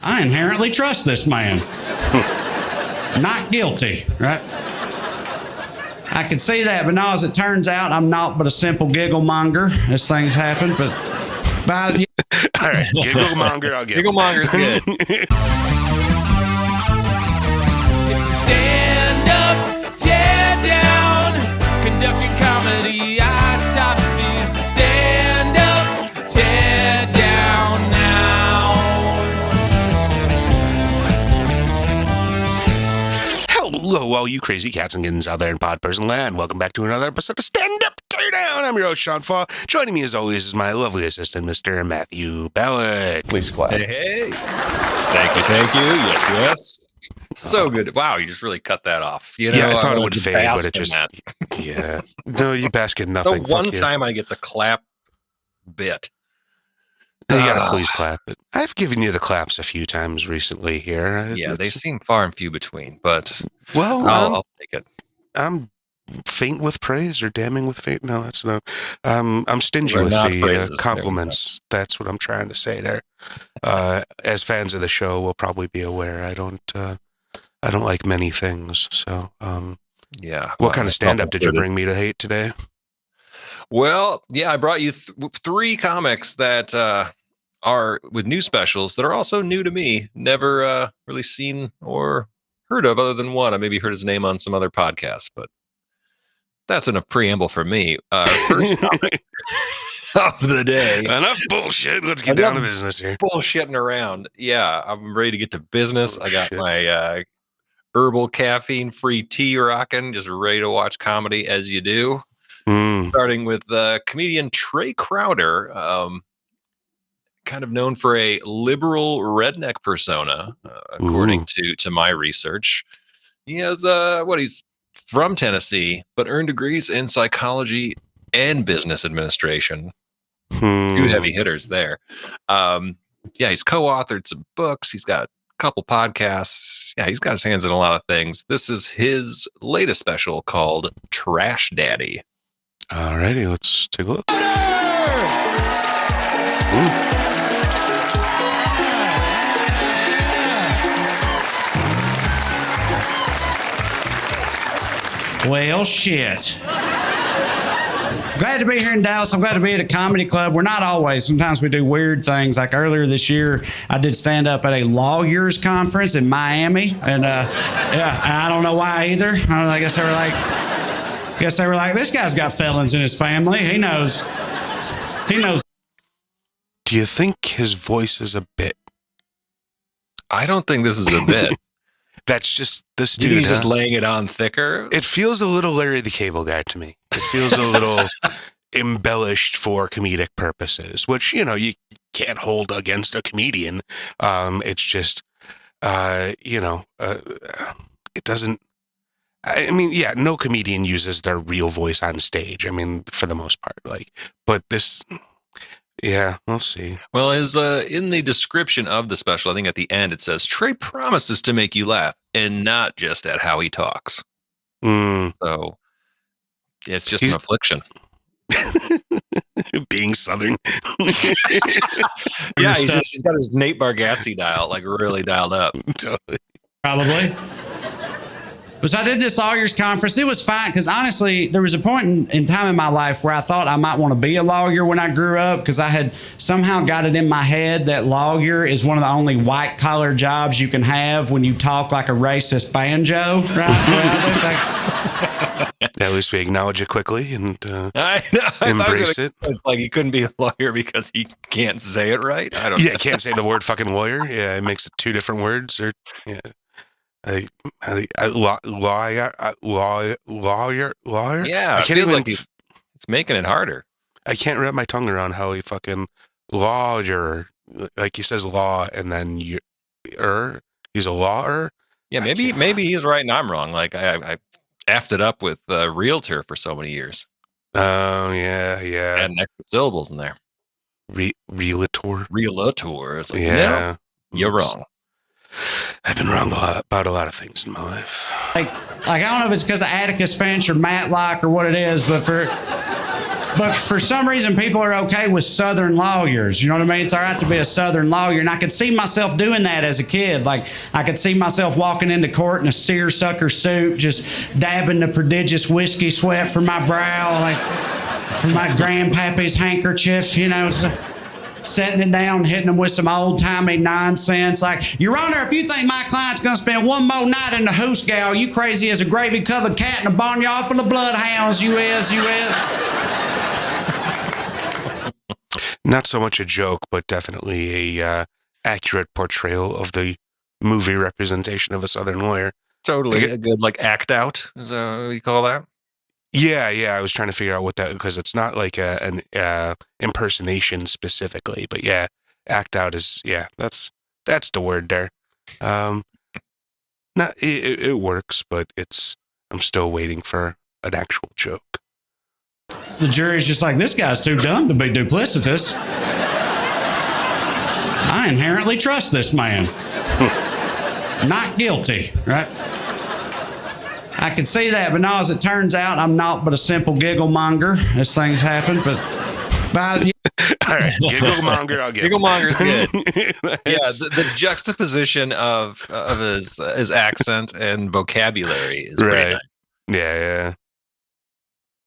I inherently trust this man. Not guilty, right? I could see that, but no, as it turns out, I'm not but a simple giggle monger as things happen. But by all right, giggle monger, I'll get giggle monger's good. It's the Stand-Up Teardown, conducting comedy autopsies. The Stand-Up Teardown now. Hello, all you crazy cats and kittens out there in pod person land. Welcome back to another episode of Stand-Up Teardown. I'm your host, Sean Fau. Joining me as always is my lovely assistant, Mr. Matthew Ballek. Please clap. Hey. Thank you. Yes. So good. Wow, you just really cut that off. You know, Yeah, I thought it would fade, but it just... that. Yeah. No, you bask in nothing. The one time I get the clap bit. You gotta please clap it. I've given you the claps a few times recently here. Yeah, they seem far and few between, but well, I'll take it. I'm faint with praise or damning with fate. No, that's not. I'm stingy with the compliments. That's what I'm trying to say there. As fans of the show will probably be aware, I don't like many things. So, yeah. What kind of stand-up did you bring me to hate today? Well, yeah, I brought you three comics that are with new specials that are also new to me. Never really seen or heard of other than one. I maybe heard his name on some other podcasts, but that's enough preamble for me. First comic of the day. Enough bullshit. Let's get down to business here. Bullshitting around. Yeah, I'm ready to get to business. I got my herbal caffeine-free tea rocking, just ready to watch comedy as you do. Starting with comedian Trae Crowder, kind of known for a liberal redneck persona, according to my research. He has he's from Tennessee, but earned degrees in psychology and business administration. Two heavy hitters there. He's co-authored some books. He's got a couple podcasts. Yeah, he's got his hands in a lot of things. This is his latest special called Trash Daddy. Alrighty, let's take a look. well, shit. Glad to be here in Dallas. I'm glad to be at a comedy club. We're not always. Sometimes we do weird things. Like earlier this year, I did stand up at a lawyers conference in Miami, and I don't know why either. I guess they were like, this guy's got felons in his family. He knows. Do you think his voice is a bit? I don't think this is a bit. That's just this dude. He's just laying it on thicker. It feels a little Larry the Cable Guy to me. It feels a little embellished for comedic purposes, which, you can't hold against a comedian. It's just, it doesn't. I mean, yeah, no comedian uses their real voice on stage. I mean, for the most part, but this, yeah, we'll see. Well, in the description of the special, I think at the end it says Trae promises to make you laugh, and not just at how he talks. So it's just an affliction. Being Southern. Yeah, he's got his Nate Bargatze dial really dialed up. Totally. Probably. So I did this lawyers conference. It was fine because honestly, there was a point in time in my life where I thought I might want to be a lawyer when I grew up because I had somehow got it in my head that lawyer is one of the only white collar jobs you can have when you talk like a racist banjo, right? At least we acknowledge it quickly and I know. Embrace it. Like he couldn't be a lawyer because he can't say it right. I don't know. Yeah, can't say the word fucking lawyer. Yeah, it makes it two different words. Or yeah. Lawyer. Yeah, I can't even. Like it's making it harder. I can't wrap my tongue around how he fucking lawyer, like he says law and then he's a lawyer. Yeah, maybe he's right and I'm wrong. Like I effed it up with realtor for so many years. Oh yeah. Adding extra syllables in there. Realtor. It's like, yeah, no, you're wrong. I've been wrong about a lot of things in my life. Like I don't know if it's because of Atticus Finch or Matlock or what it is, but But for some reason, people are okay with Southern lawyers. You know what I mean? It's all right to be a Southern lawyer. And I could see myself doing that as a kid. Like, I could see myself walking into court in a seersucker suit, just dabbing the prodigious whiskey sweat from my brow, like from my grandpappy's handkerchief, you know, setting it down, hitting them with some old-timey nonsense. Like, Your Honor, if you think my client's going to spend one more night in the hoose gal, you crazy as a gravy-covered cat in a barnyard full of bloodhounds, you is. Not so much a joke, but definitely a accurate portrayal of the movie representation of a Southern lawyer. Totally a good act out, is that what you call that? Yeah. I was trying to figure out what that, because it's not like an impersonation specifically, but yeah, act out is, that's the word there. It works, but I'm still waiting for an actual joke. The jury's just like, this guy's too dumb to be duplicitous. I inherently trust this man. Not guilty, right? I could see that, but no, as it turns out, I'm not but a simple giggle monger as things happen. But all right, giggle monger, I'll get giggle monger's good. The juxtaposition of his accent and vocabulary is pretty nice. Yeah. I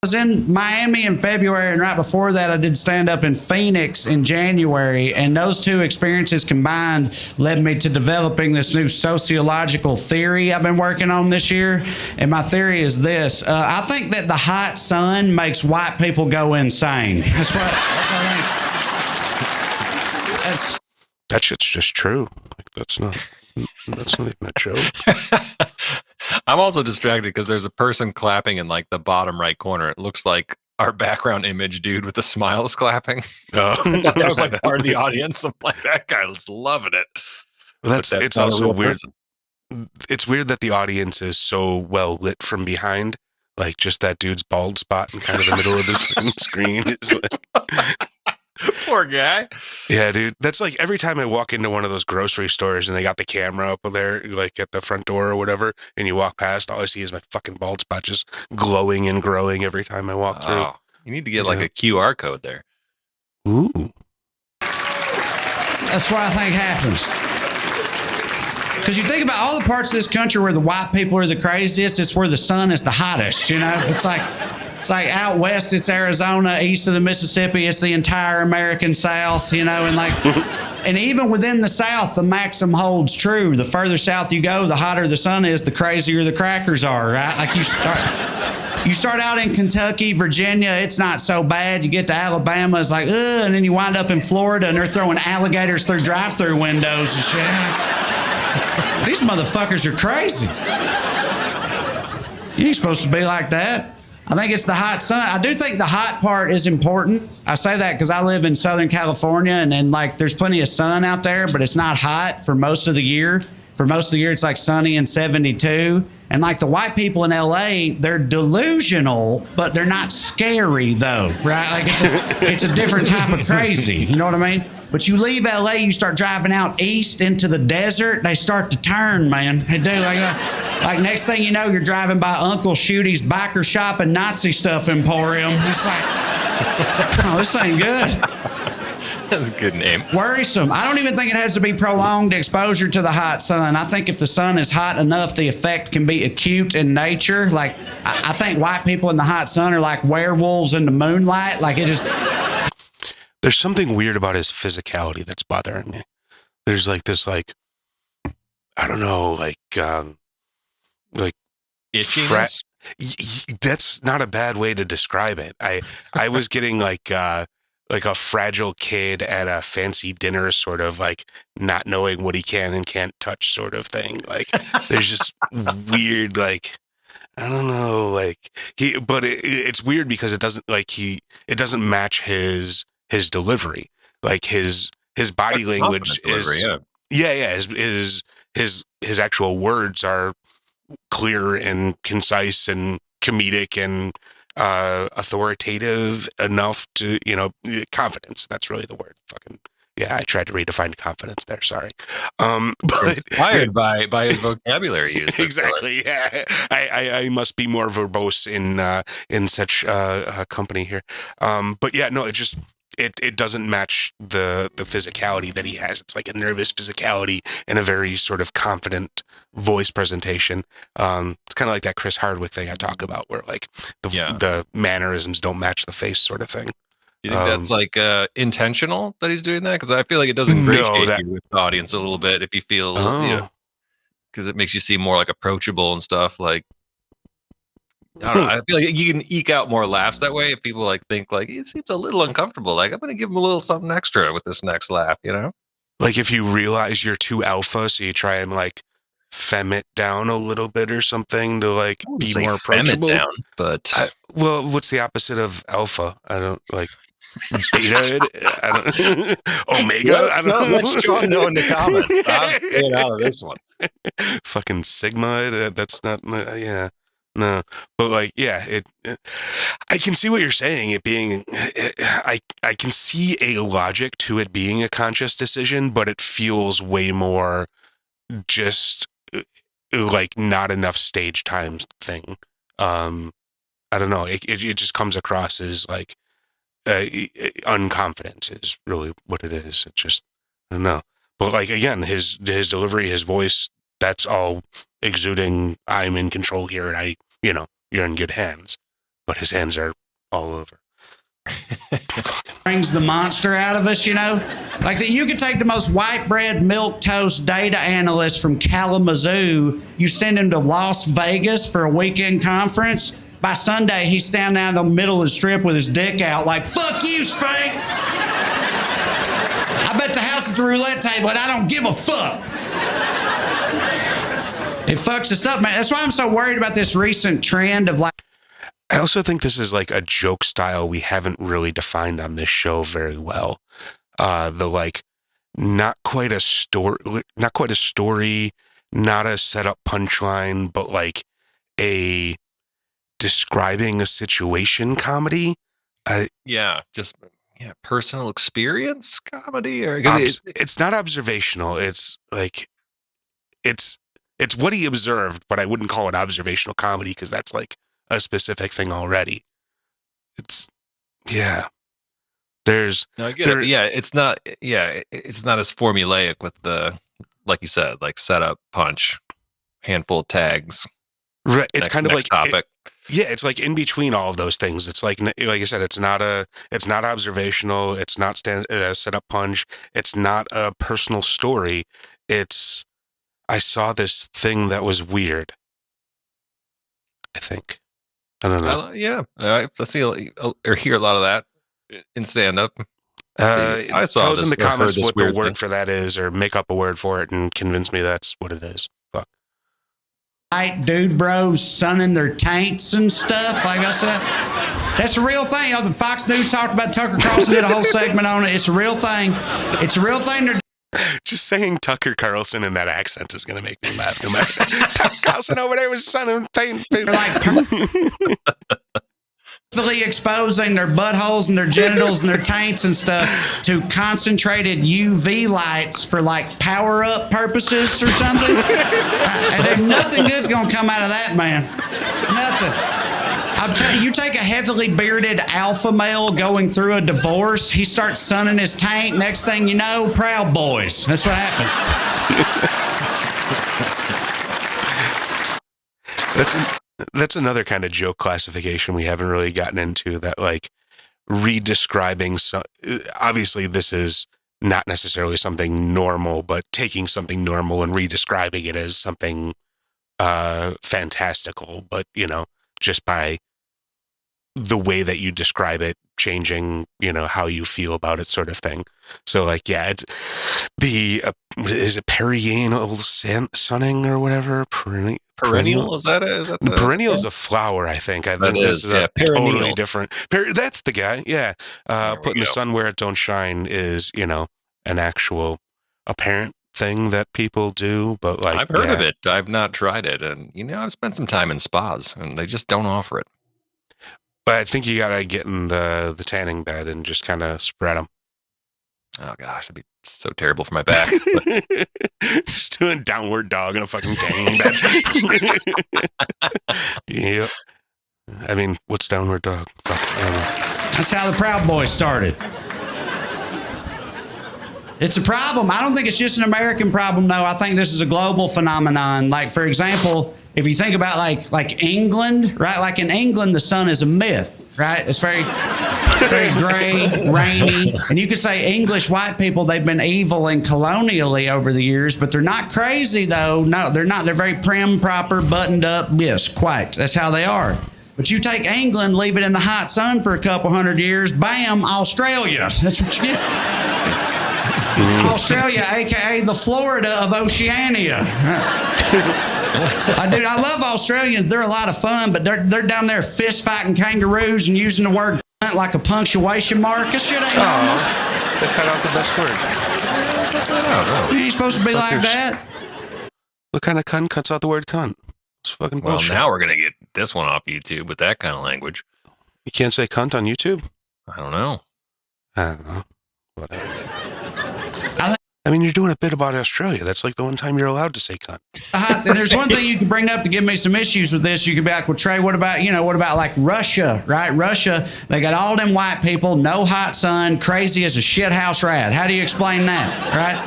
was in Miami in February, and right before that, I did stand-up in Phoenix in January, and those two experiences combined led me to developing this new sociological theory I've been working on this year, and my theory is this. I think that the hot sun makes white people go insane. That's what I think. That shit's just true. That's not even a joke. I'm also distracted because there's a person clapping in the bottom right corner. It looks like our background image dude with the smile is clapping. Oh. That was part of the audience. I'm like, that guy was loving it. Well, it's also weird. It's weird that the audience is so well lit from behind. Like, just that dude's bald spot in kind of the middle of the screen. It's poor guy. Yeah, dude. That's like every time I walk into one of those grocery stores and they got the camera up there, like at the front door or whatever, and you walk past, all I see is my fucking bald spot just glowing and growing every time I walk through. You need to get a QR code there. Ooh. That's what I think happens. Because you think about all the parts of this country where the white people are the craziest, it's where the sun is the hottest, you know? It's like out west, it's Arizona. East of the Mississippi, it's the entire American South, you know? And even within the South, the maxim holds true. The further south you go, the hotter the sun is, the crazier the crackers are, right? Like you start out in Kentucky, Virginia, it's not so bad. You get to Alabama, it's like, ugh, and then you wind up in Florida, and they're throwing alligators through drive-through windows and shit. These motherfuckers are crazy. You ain't supposed to be like that. I think it's the hot sun. I do think the hot part is important. I say that because I live in Southern California, and there's plenty of sun out there, but it's not hot for most of the year. For most of the year, it's sunny and 72. And the white people in LA, they're delusional, but they're not scary though, right? It's a different type of crazy. You know what I mean? But you leave LA, you start driving out east into the desert, they start to turn, man. They do. Next thing you know, you're driving by Uncle Shooty's biker shop and Nazi stuff emporium. It's like, oh, this ain't good. That's a good name. Worrisome. I don't even think it has to be prolonged exposure to the hot sun. I think if the sun is hot enough, the effect can be acute in nature. I think white people in the hot sun are like werewolves in the moonlight. There's something weird about his physicality that's bothering me. There's this I don't know, itchiness? That's not a bad way to describe it. I was getting like a fragile kid at a fancy dinner, sort of not knowing what he can and can't touch sort of thing. There's just weird, I don't know, but it's weird because it doesn't it doesn't match his delivery. His body language is his actual words are clear and concise and comedic and authoritative enough to, confidence. That's really the word. Fucking Yeah, I tried to redefine confidence there. Sorry. But inspired by his vocabulary use. Exactly. Yeah, I must be more verbose in such company here. But yeah, no, it doesn't match the physicality that he has. It's like a nervous physicality and a very sort of confident voice presentation. It's kind of like that Chris Hardwick thing I talk about, where like the mannerisms don't match the face, sort of thing. You think that's like intentional that he's doing that? Because I feel like it does ingratiate you with the audience a little bit if you feel, because it makes you seem more like approachable and stuff. Like, I don't know. I feel like you can eke out more laughs that way if people like think like it's a little uncomfortable. Like, I'm going to give him a little something extra with this next laugh, you know? Like if you realize you're too alpha, so you try and like femme it down a little bit or something to like be more approachable. Down, but well, what's the opposite of alpha? I don't like. Beta, I don't. Omega. Let's John know in the comments. I'm getting out of this one. Fucking Sigma. That's not. Yeah. No. But like, yeah. I can see what you're saying. It being. I can see a logic to it being a conscious decision, but it feels way more just like not enough stage times thing. I don't know. It just comes across as like. Unconfident is really what it is. It just, I don't know. But like, again, his delivery, his voice, that's all exuding, I'm in control here and you're in good hands. But his hands are all over. Brings the monster out of us, you know? Like that you could take the most white bread, milk toast data analyst from Kalamazoo, you send him to Las Vegas for a weekend conference. By Sunday, he's standing out in the middle of the strip with his dick out like, fuck you, Frank. I bet the house is the roulette table and I don't give a fuck. It fucks us up, man. That's why I'm so worried about this recent trend of like. I also think this is like a joke style we haven't really defined on this show very well. The like, not quite a story, not a setup punchline, but like a describing a situation comedy. Personal experience comedy, or it's not observational. It's like it's what he observed, but I wouldn't call it observational comedy because that's like a specific thing already. It's there's no, I get it. Yeah, it's not as formulaic with the, like you said, like setup, punch, handful of tags. Right. It's kind of like topic. It's like in between all of those things. It's like I said, it's not observational. It's not setup punch. It's not a personal story. It's, I saw this thing that was weird. I think. I don't know. I see or hear a lot of that in stand-up. I saw tell us in the comments what the word for that is, or make up a word for it and convince me that's what it is. Fuck. Dude bros sunning their taints and stuff, like I said. That's a real thing. The Fox News talked about Tucker Carlson, did a whole segment on it. It's a real thing. It's a real thing. Just saying Tucker Carlson in that accent is going to make me laugh. No matter. Tucker Carlson over there was sunning paint. Like exposing their buttholes and their genitals and their taints and stuff to concentrated UV lights for like power up purposes or something. And then nothing good's gonna come out of that, man. Nothing. I'm telling you, you take a heavily bearded alpha male going through a divorce, he starts sunning his taint. Next thing you know, Proud Boys. That's what happens. That's another kind of joke classification we haven't really gotten into, that like redescribing obviously this is not necessarily something normal, but taking something normal and redescribing it as something fantastical, but just by the way that you describe it changing, how you feel about it, sort of thing. So like, it's the is it perianal sunning or whatever? Perennial? Is that the perennial is a flower, I think. I think this is a totally different. That's the guy. Yeah. Putting the sun where it don't shine is, an actual apparent thing that people do. But like, I've heard of it. I've not tried it, and I've spent some time in spas, and they just don't offer it. But I think you gotta get in the tanning bed and just kind of spread them. Oh gosh, that'd be so terrible for my back. Just doing downward dog in a fucking gang bed. Yep. I mean, what's downward dog? Fuck, I don't know. That's how the Proud Boys started. It's a problem. I don't think it's just an American problem, though. I think this is a global phenomenon. Like, for example, if you think about like England, right? Like in England, the sun is a myth, right? It's very gray, rainy. And you could say English white people, they've been evil and colonially over the years, but they're not crazy, though. No, they're not. They're very prim, proper, buttoned up. Yes, quite. That's how they are. But you take England, leave it in the hot sun for a couple hundred years, bam, Australia. That's what you get. Australia, aka the Florida of Oceania. I love Australians. They're a lot of fun, but they're down there fist fighting kangaroos and using the word cunt like a punctuation mark. This shit ain't normal. They cut out the best word. You ain't supposed to be like that. What kind of cunt cuts out the word cunt? It's fucking bullshit. Well, now we're gonna get this one off YouTube with that kind of language. You can't say cunt on YouTube? I don't know. Whatever. I mean, you're doing a bit about Australia. That's like the one time you're allowed to say cunt. And there's one thing you can bring up to give me some issues with this. You could be like, well, Trae, what about like Russia, right? Russia, they got all them white people, no hot sun, crazy as a shithouse rat. How do you explain that, right?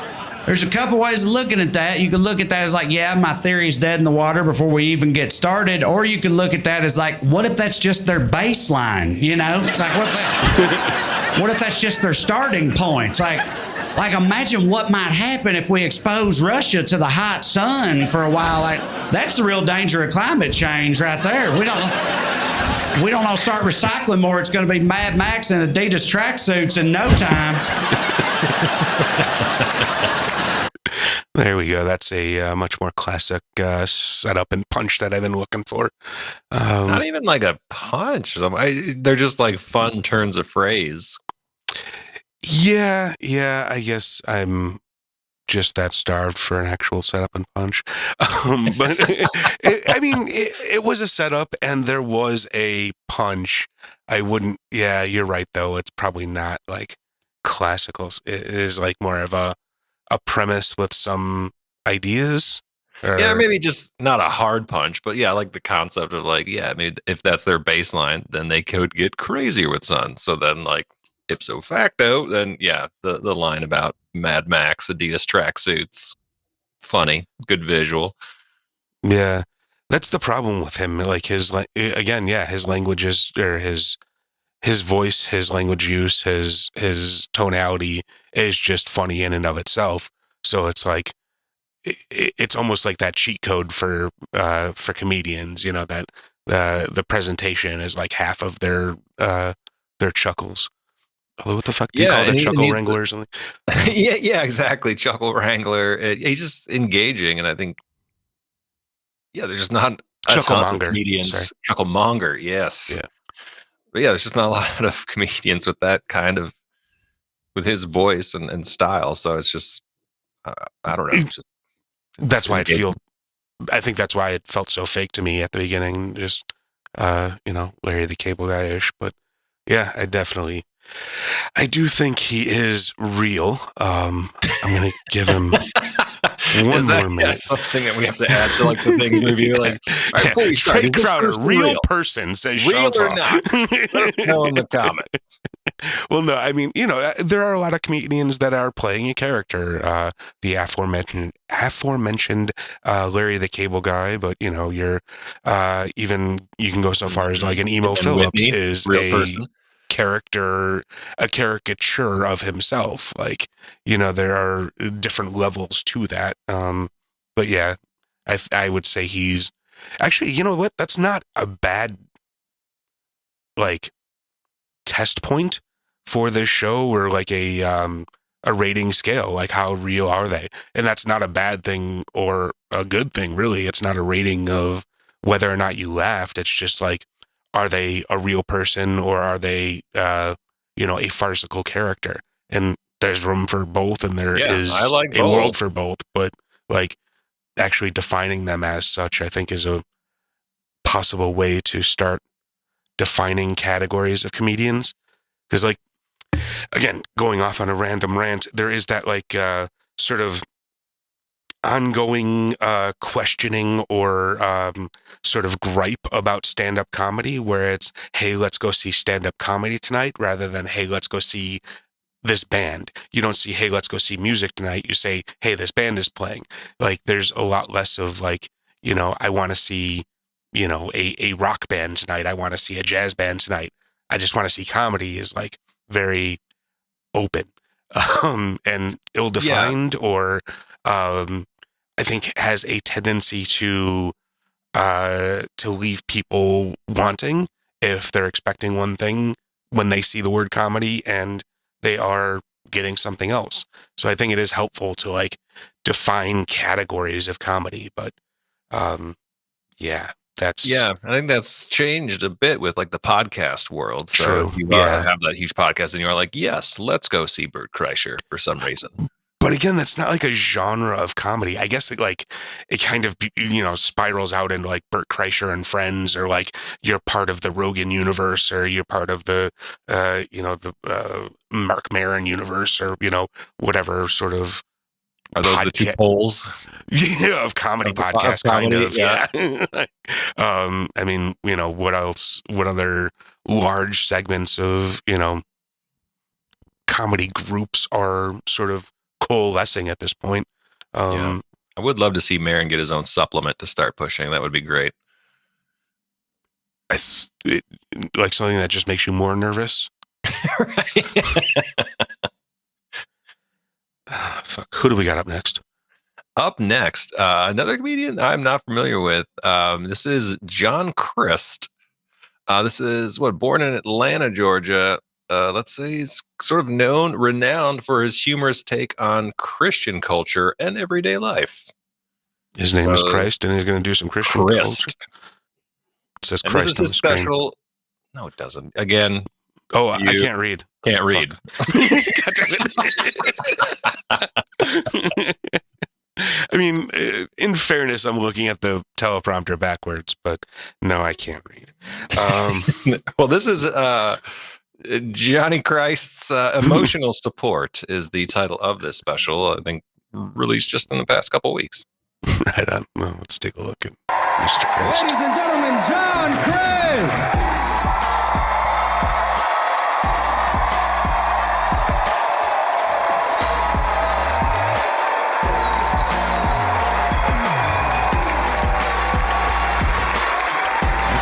There's a couple ways of looking at that. You can look at that as like, yeah, my theory's dead in the water before we even get started. Or you can look at that as like, what if that's just their baseline, you know? It's like, what if that's just their starting point? Like, imagine what might happen if we expose Russia to the hot sun for a while. Like, that's the real danger of climate change right there. We don't all start recycling more. It's going to be Mad Max and Adidas tracksuits in no time. There we go. That's a much more classic setup and punch that I've been looking for. Not even like a punch. They're just like fun turns of phrase. Yeah, I guess I'm just that starved for an actual setup and punch. But it was a setup and there was a punch. Yeah, you're right though. It's probably not like classical. It is like more of a premise with some ideas. Yeah, maybe just not a hard punch, but yeah, like the concept of like, yeah, maybe if that's their baseline, then they could get crazier with sun. So then like, ipso facto, then yeah, the line about Mad Max, Adidas tracksuits, funny, good visual. Yeah, that's the problem with him. Like his language is, or his voice, his language use, his tonality is just funny in and of itself. So it's like it's almost like that cheat code for comedians. You know, that the presentation is like half of their chuckles. What the fuck do you call it? Chuckle Wrangler or something? yeah, exactly. Chuckle Wrangler. He's just engaging, and I think, yeah, there's just not a ton of comedians. Chucklemonger, yes. Yeah. But yeah, there's just not a lot of comedians with that kind of, with his voice and style. So it's just, I don't know. That's why I think that's why it felt so fake to me at the beginning. Just, Larry the Cable Guy-ish. But yeah, I do think he is real. I'm going to give him one more minute. Something that we have to add to like the things review. Like, all right, before we start, Trae Crowder, real person, says real or not? Let us know in the comments. Well, no, I mean, there are a lot of comedians that are playing a character. The aforementioned Larry the Cable Guy, but you're even you can go so far as like an Emo Phillips Whitney, is a person. A caricature of himself. Like, there are different levels to that. But yeah, I would say he's actually, you know what? That's not a bad like test point for this show, or like a rating scale. Like, how real are they? And that's not a bad thing or a good thing, really. It's not a rating of whether or not you laughed. It's just like, are they a real person, or are they, a farcical character? And there's room for both, and there is a world for both. But like, actually defining them as such, I think, is a possible way to start defining categories of comedians. Because like, again, going off on a random rant, there is that like sort of ongoing questioning or sort of gripe about stand-up comedy where it's, hey, let's go see stand-up comedy tonight, rather than, hey, let's go see this band. You don't see, hey, let's go see music tonight. You say, hey, this band is playing. Like, there's a lot less of like, I want to see, a rock band tonight. I want to see a jazz band tonight. I just want to see comedy is like very open and ill-defined, or I think has a tendency to leave people wanting if they're expecting one thing when they see the word comedy and they are getting something else. So I think it is helpful to like define categories of comedy, but I think that's changed a bit with like the podcast world. So true. If you have that huge podcast and you're like, yes, let's go see Bert Kreischer for some reason. But again, that's not like a genre of comedy. I guess it kind of, spirals out into like Bert Kreischer and Friends, or like you're part of the Rogan universe, or you're part of the, the Mark Maron universe, or, whatever sort of. Are those the two poles? Yeah, of comedy podcasts, kind of. Yeah. I mean, what else? What other large segments of, comedy groups are sort of coalescing at this point? I would love to see Maron get his own supplement to start pushing. That would be great. Like something that just makes you more nervous. Right. Fuck. Who do we got up next? Up next, another comedian I'm not familiar with. This is John Crist. This is born in Atlanta, Georgia. Let's say he's sort of renowned for his humorous take on Christian culture and everyday life. His name is Christ, and he's going to do some Christian culture. It says and Christ this is on the his screen. Special. No, it doesn't. Again. Oh, I can't read. Can't read. God damn it. I mean, in fairness, I'm looking at the teleprompter backwards, but no, I can't read. Well, this is Johnny Christ's Emotional Support is the title of this special. I think released just in the past couple weeks. Right on. Well, let's take a look at Mr. Crist. Ladies and gentlemen, John Crist.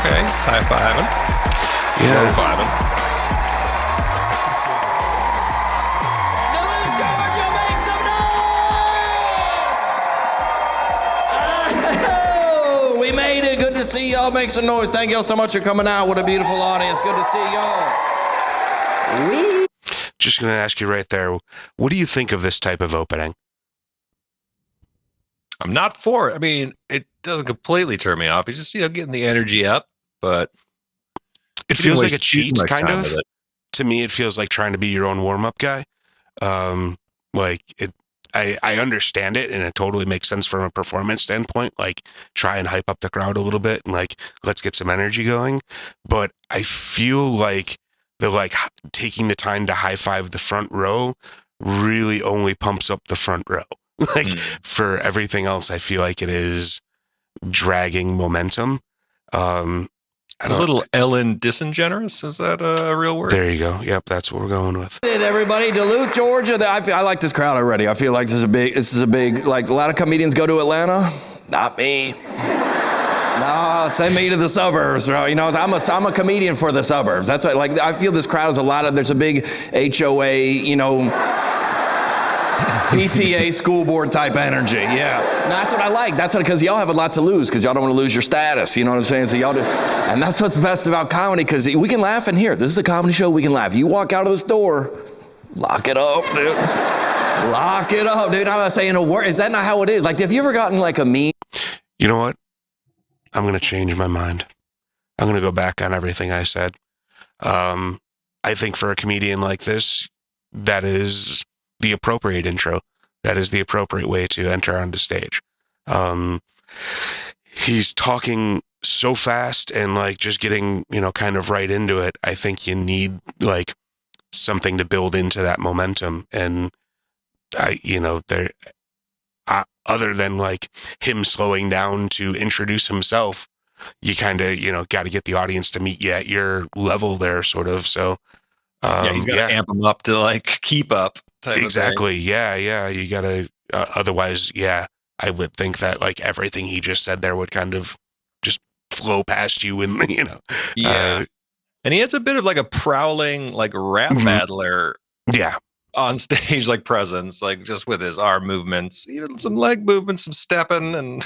Okay, it's high-fiving. Yeah. Low-fiving. Georgia, make some noise! Oh, we made it. Good to see y'all. Make some noise. Thank y'all so much for coming out. What a beautiful audience. Good to see y'all. Just going to ask you right there, what do you think of this type of opening? I'm not for it. I mean, it doesn't completely turn me off. It's just, getting the energy up, but it feels like a cheat, kind of. To me, it feels like trying to be your own warm-up guy. I understand it, and it totally makes sense from a performance standpoint. Like, try and hype up the crowd a little bit, and like, let's get some energy going. But I feel like taking the time to high five the front row really only pumps up the front row. For everything else, I feel like it is dragging momentum. It's a little Ellen disingenerous. Is that a real word? There you go. Yep, that's what we're going with. Everybody, Duluth, Georgia. I like this crowd already. I feel like this is a big, like a lot of comedians go to Atlanta. Not me. No, send me to the suburbs, bro. I'm a comedian for the suburbs. That's what, I feel this crowd is there's a big HOA, PTA school board type energy. Yeah. No, that's what I like. That's because y'all have a lot to lose because y'all don't want to lose your status. You know what I'm saying? So y'all do. And that's what's best about comedy because we can laugh in here. This is a comedy show. We can laugh. You walk out of this door, lock it up, dude. Lock it up, dude. I'm not saying a word. Is that not how it is? Like, have you ever gotten like a meme? You know what? I'm going to change my mind. I'm going to go back on everything I said. I think for a comedian like this, that is the appropriate intro. That is the appropriate way to enter onto stage. He's talking so fast and just getting, kind of right into it. I think you need something to build into that momentum. And other than like him slowing down to introduce himself, you kind of, got to get the audience to meet you at your level there, sort of. So, he's got to amp them up to like keep up. Exactly. Yeah. You got to, otherwise, I would think that like everything he just said there would kind of just flow past you and, and he has a bit of like a prowling, like rap battler. Yeah. On stage, like presence, like just with his arm movements, even some leg movements, some stepping, and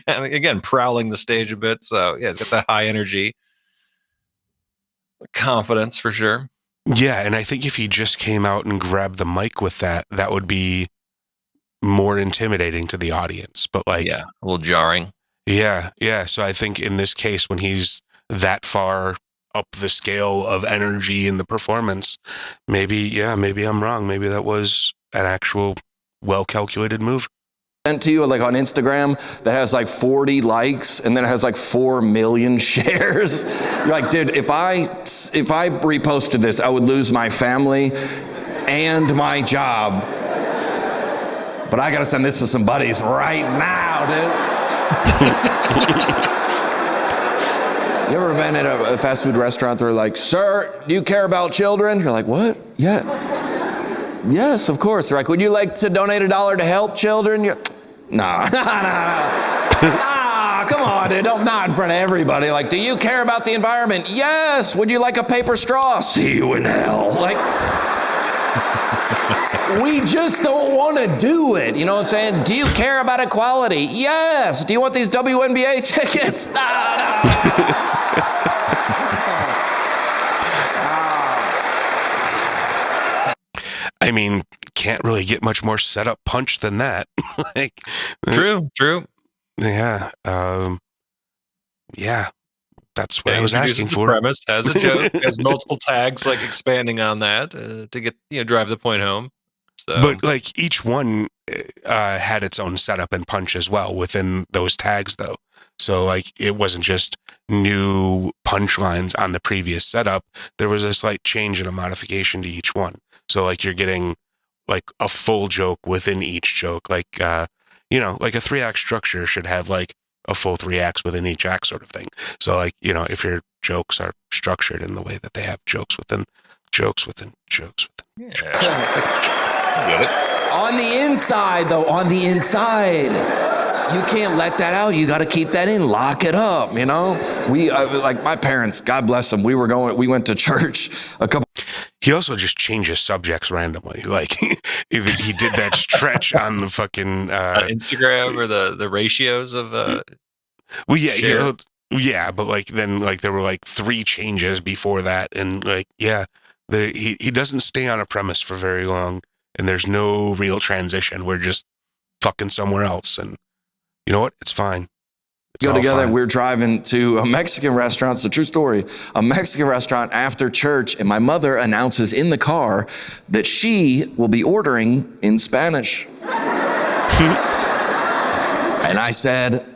kind of, again, prowling the stage a bit. So yeah, he's got that high energy, confidence for sure. Yeah, and I think if he just came out and grabbed the mic with that, that would be more intimidating to the audience. But like, a little jarring. Yeah. So I think in this case, when he's that far up the scale of energy in the performance, maybe I'm wrong. Maybe that was an actual well-calculated move. Sent to you like on Instagram that has like 40 likes and then it has like 4 million shares. You're like, dude, if I reposted this, I would lose my family and my job. But I gotta send this to some buddies right now, dude. You ever been at a fast food restaurant? They're like, sir, do you care about children? You're like, what? Yeah. Yes, of course. They're like, would you like to donate $1 to help children? You're, nah. Come on, dude. Not in front of everybody. Like, do you care about the environment? Yes. Would you like a paper straw? See you in hell. Like, we just don't want to do it. You know what I'm saying? Do you care about equality? Yes. Do you want these WNBA tickets? No. I mean, can't really get much more setup punch than that. Like, True. Yeah. That's what I was asking for. The premise has a joke, has multiple tags, like expanding on that to get, drive the point home. So. But like each one had its own setup and punch as well within those tags, though. So like it wasn't just new punchlines on the previous setup. There was a slight change and a modification to each one. So like you're getting like a full joke within each joke. Like like a 3-act structure should have like a full 3 acts within each act, sort of thing. So like if your jokes are structured in the way that they have jokes within jokes within jokes within jokes. Get it. On the inside, though, you can't let that out. You got to keep that in, lock it up. We like my parents, God bless them. We went to church a couple. He also just changes subjects randomly. Like he did that stretch on the fucking Instagram or the ratios of. Well, yeah, but like then like there were like 3 changes before that, and like he doesn't stay on a premise for very long. And there's no real transition. We're just fucking somewhere else. And you know what? It's fine. It's go together. fine. We're driving to a Mexican restaurant. It's a true story. A Mexican restaurant after church. And my mother announces in the car that she will be ordering in Spanish. And I said,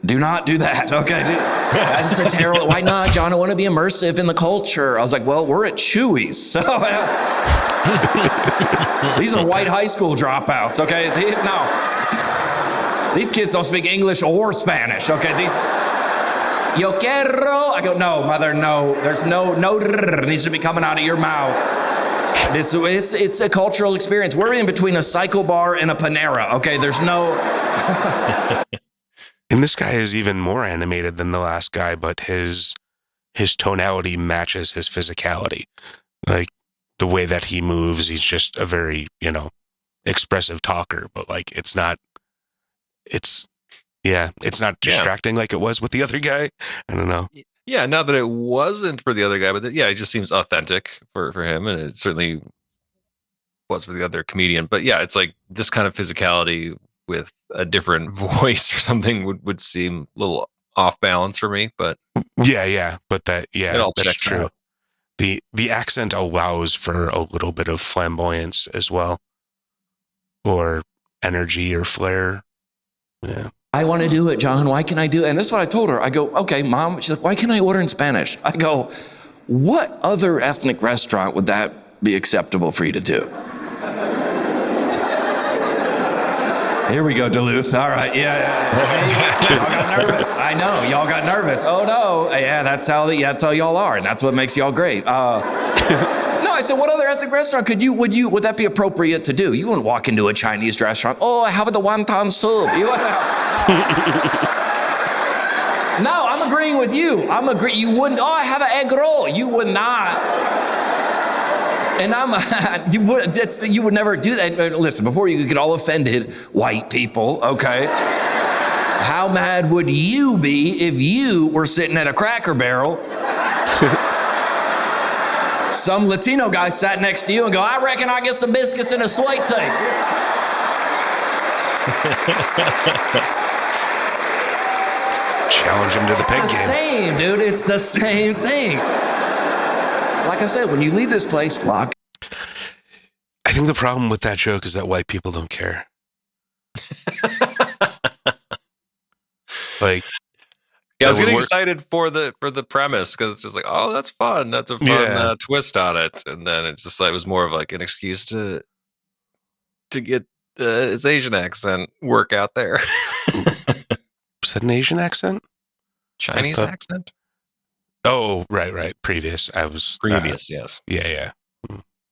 do not do that. Okay. That's a terrible. Why not, John? I want to be immersive in the culture. I was like, well, we're at Chewy's. So these are white high school dropouts. Okay. These kids don't speak English or Spanish. Okay. Yo quiero. I go, no, mother, no. There's no needs to be coming out of your mouth. It's a cultural experience. We're in between a cycle bar and a Panera. Okay. There's no. And this guy is even more animated than the last guy, but his tonality matches his physicality. Like the way that he moves, he's just a very, expressive talker, but like it's not distracting like it was with the other guy. I don't know. Yeah, not that it wasn't for the other guy, but it just seems authentic for him, and it certainly was for the other comedian. But yeah, it's like this kind of physicality with a different voice or something would seem a little off balance for me, but but that's true. Out. The accent allows for a little bit of flamboyance as well, or energy or flair. Yeah. I want to do it, John. Why can I do it? And this is what I told her. I go, okay, Mom. She's like, why can't I order in Spanish? I go, what other ethnic restaurant would that be acceptable for you to do? Here we go, Duluth. All right, yeah. See? Y'all got nervous. I know, y'all got nervous. Oh no, yeah, that's how y'all are, and that's what makes y'all great. No, I said, what other ethnic restaurant would that be appropriate to do? You wouldn't walk into a Chinese restaurant. Oh, I have the wonton soup. You wouldn't. No, I'm agreeing with you. You wouldn't. Oh, I have an egg roll. You would not. And you would never do that. Listen, before you get all offended, white people, okay? How mad would you be if you were sitting at a Cracker Barrel? Some Latino guy sat next to you and go, I reckon I get some biscuits and a sweet tea. Challenge him to the pig game. It's the same, dude. It's the same thing. Like I said, when you leave this place, lock. I think the problem with that joke is that white people don't care. Like, yeah, I was getting excited for the premise because it's just like, oh, that's fun. That's a fun twist on it, and then it's just like it was more of like an excuse to get his Asian accent work out there. Was that an Asian accent? Chinese accent? Oh, right. Previous, yes. Yeah.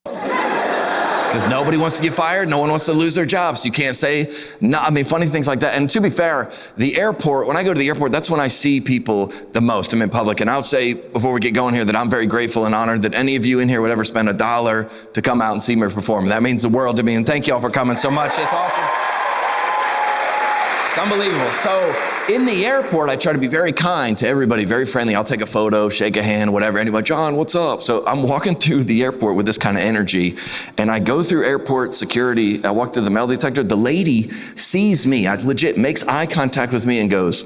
Because nobody wants to get fired. No one wants to lose their jobs. You can't say, no, I mean, funny things like that. And to be fair, the airport, when I go to the airport, that's when I see people the most. I'm in public. And I'll say before we get going here that I'm very grateful and honored that any of you in here would ever spend $1 to come out and see me perform. That means the world to me. And thank y'all for coming so much. It's awesome. It's unbelievable. So in the airport, I try to be very kind to everybody, very friendly. I'll take a photo, shake a hand, whatever. Anybody, John, what's up? So I'm walking through the airport with this kind of energy, and I go through airport security. I walk through the metal detector. The lady sees me. I legit makes eye contact with me and goes,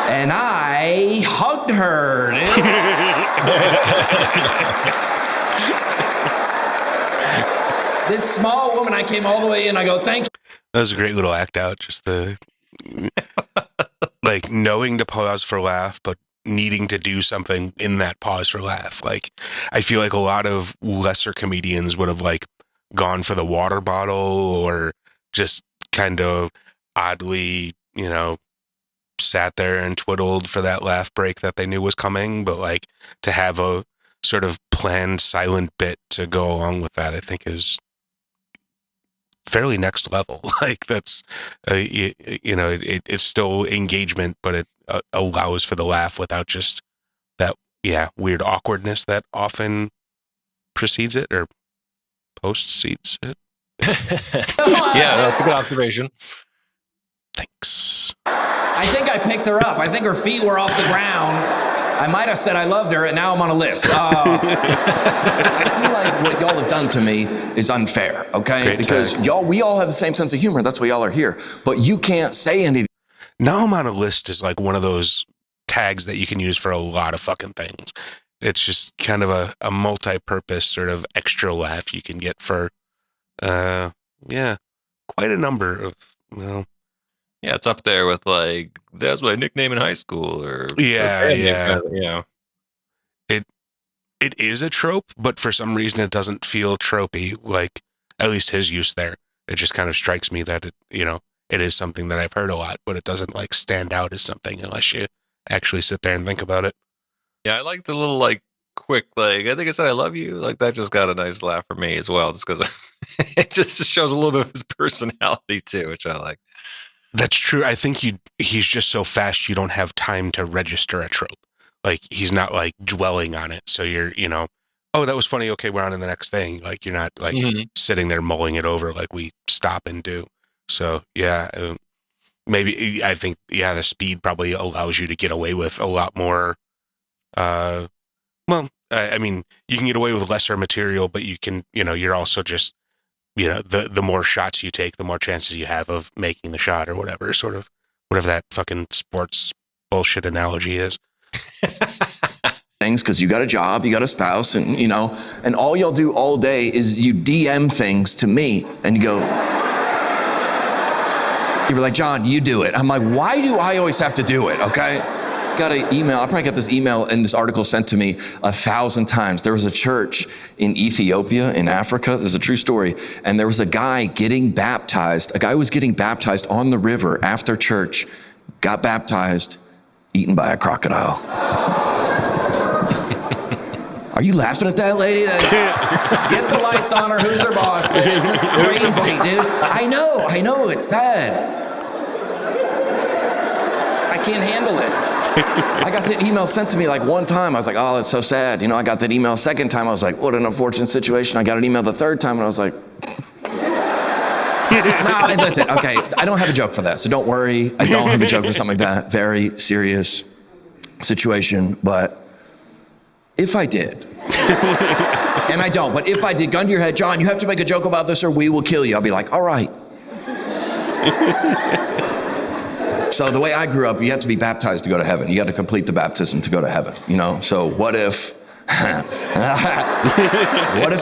and I hugged her, This small woman, I came all the way in. I go, thank you. That was a great little act out. Just the, like, knowing to pause for laugh, but needing to do something in that pause for laugh. Like, I feel like a lot of lesser comedians would have, like, gone for the water bottle or just kind of oddly, sat there and twiddled for that laugh break that they knew was coming. But, like, to have a sort of planned silent bit to go along with that, I think is fairly next level. Like, that's it's still engagement, but it allows for the laugh without just that weird awkwardness that often precedes it or postcedes it. Yeah, that's a good observation. Thanks. I think I picked her up. I think her feet were off the ground. I might have said I loved her, and now I'm on a list. I feel like what y'all have done to me is unfair, okay? Great because tag. we all have the same sense of humor. That's why y'all are here. But you can't say anything. Now I'm on a list is like one of those tags that you can use for a lot of fucking things. It's just kind of a multi-purpose sort of extra laugh you can get for, quite a number of, Yeah, it's up there with like, that's my nickname in high school or It is a trope, but for some reason it doesn't feel tropey, like at least his use there. It just kind of strikes me that it is something that I've heard a lot, but it doesn't like stand out as something unless you actually sit there and think about it. Yeah, I like the little like quick, like, I think I said I love you. Like that just got a nice laugh for me as well, just because it just shows a little bit of his personality too, which I like. That's true. I think he's just so fast you don't have time to register a trope. Like he's not like dwelling on it. So you're, oh, that was funny. Okay, we're on to the next thing. Like you're not like sitting there mulling it over like we stop and do. So yeah, maybe I think the speed probably allows you to get away with a lot more. I mean, you can get away with lesser material, but you can, you're also just. The more shots you take, the more chances you have of making the shot or whatever that fucking sports bullshit analogy is. Things because you got a job, you got a spouse, and and all y'all do all day is you DM things to me, and you go, You were like, John, you do it. I'm like, why do I always have to do it? Okay. Got an email. I probably got this email and this article sent to me 1,000 times. There was a church in Ethiopia, in Africa. This is a true story. And there was a guy getting baptized. A guy was getting baptized on the river after church, got baptized, eaten by a crocodile. Are you laughing at that, lady? Get the lights on her. Who's her boss? It's crazy, dude. I know. It's sad. I can't handle it. I got that email sent to me like one time. I was like, oh, that's so sad. You know, I got that email a second time. I was like, what an unfortunate situation. I got an email the third time and I was like, no, listen, okay, I don't have a joke for that. So don't worry. I don't have a joke for something like that. Very serious situation. But if I did, and I don't, but if I did, gun to your head, John, you have to make a joke about this or we will kill you. I'll be like, all right. So the way I grew up, you have to be baptized to go to heaven. You got to complete the baptism to go to heaven, you know? So what if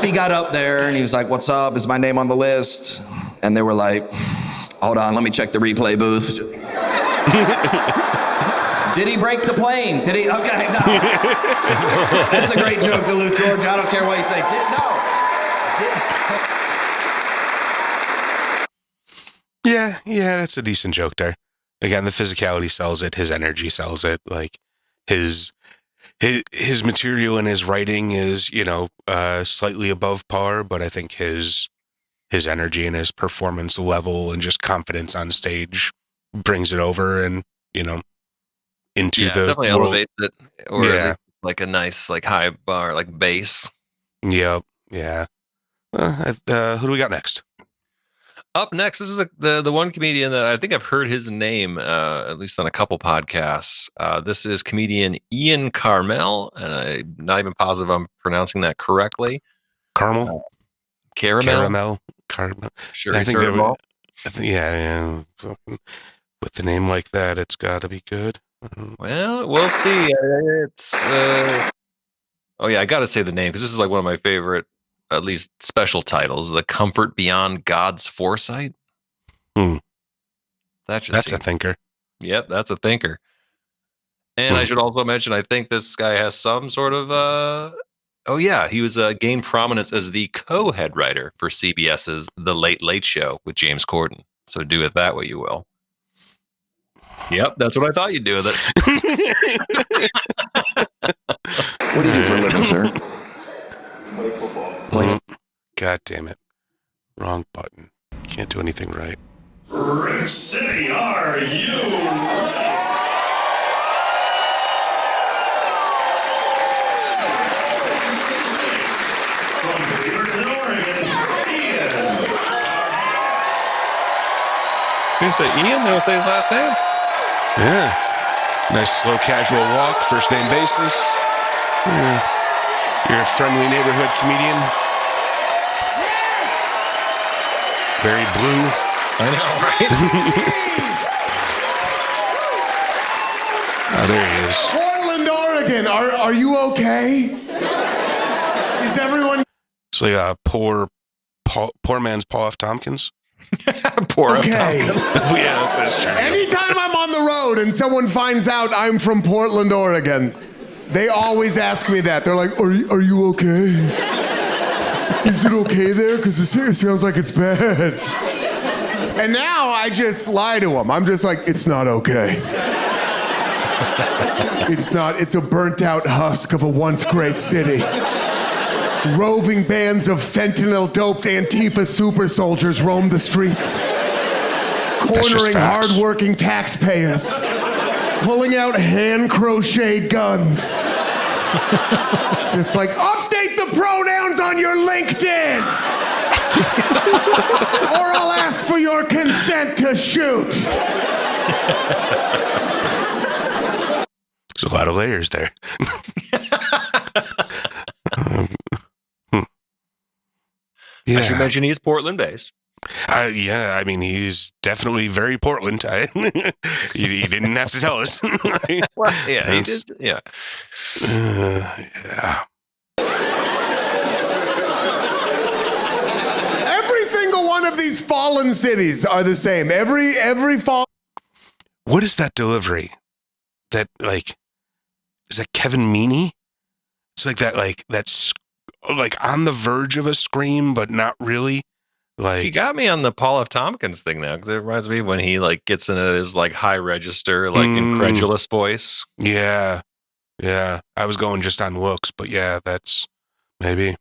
he got up there and he was like, what's up? Is my name on the list? And they were like, hold on, let me check the replay booth. Did he break the plane? Did he? Okay, no. That's a great joke, Duluth, Georgia. I don't care what you say. Yeah, that's a decent joke there. Again, the physicality sells it. His energy sells it. Like his material and his writing is, slightly above par, but I think his energy and his performance level and just confidence on stage brings it over and, into the definitely world. Elevates it. Or like a nice, like high bar, like bass. Yep. Yeah. Who do we got next? Up next, this is the one comedian that I think I've heard his name, at least on a couple podcasts. This is comedian Ian Karmel, and I'm not even positive I'm pronouncing that correctly. Karmel? Karmel. Sure. I think Karmel. Yeah. With a name like that, it's got to be good. Well, we'll see. It's I got to say the name because this is like one of my favorite, at least special titles, The Comfort Beyond God's Foresight. That's a thinker. Yep, that's a thinker. And I should also mention, I think this guy has some sort of, he was gained prominence as the co-head writer for CBS's The Late Late Show with James Corden. So do with that what you will. Yep, that's what I thought you'd do with it. What do you do for a living, sir? Play. God damn it. Wrong button. Can't do anything right. Rick City, are you ready? From Beaverton, Oregon, Ian. You say Ian? They don't say his last name? Yeah. Nice slow casual walk, first name basis. Yeah. You're a friendly neighborhood comedian. Very blue. I know, right? Oh, there he is. Portland, Oregon. Are you okay? Is everyone? It's like a poor man's Paul F. Tompkins. Poor okay? Yeah, that's true. Anytime I'm on the road and someone finds out I'm from Portland, Oregon, they always ask me that. They're like, are you okay? Is it okay there? Because it sounds like it's bad. And now I just lie to them. I'm just like, it's not okay. It's not. It's a burnt out husk of a once great city. Roving bands of fentanyl-doped Antifa super soldiers roam the streets, cornering hard-working taxpayers, pulling out hand-crocheted guns. Just like, update the pronouns on your LinkedIn! Or I'll ask for your consent to shoot. There's a lot of layers there. Yeah. I should mention he's Portland-based. Yeah, I mean, he's definitely very Portland. He didn't have to tell us. Well, yeah, he did. Yeah. Every single one one of these fallen cities are the same. Every fall. What is that delivery? That like, is that Kevin Meaney? It's like that, like that's like on the verge of a scream, but not really. Like He got me on the Paul F. Tompkins thing now, because it reminds me when he like gets into his like high register, like incredulous voice. Yeah. I was going just on looks, but yeah, that's maybe.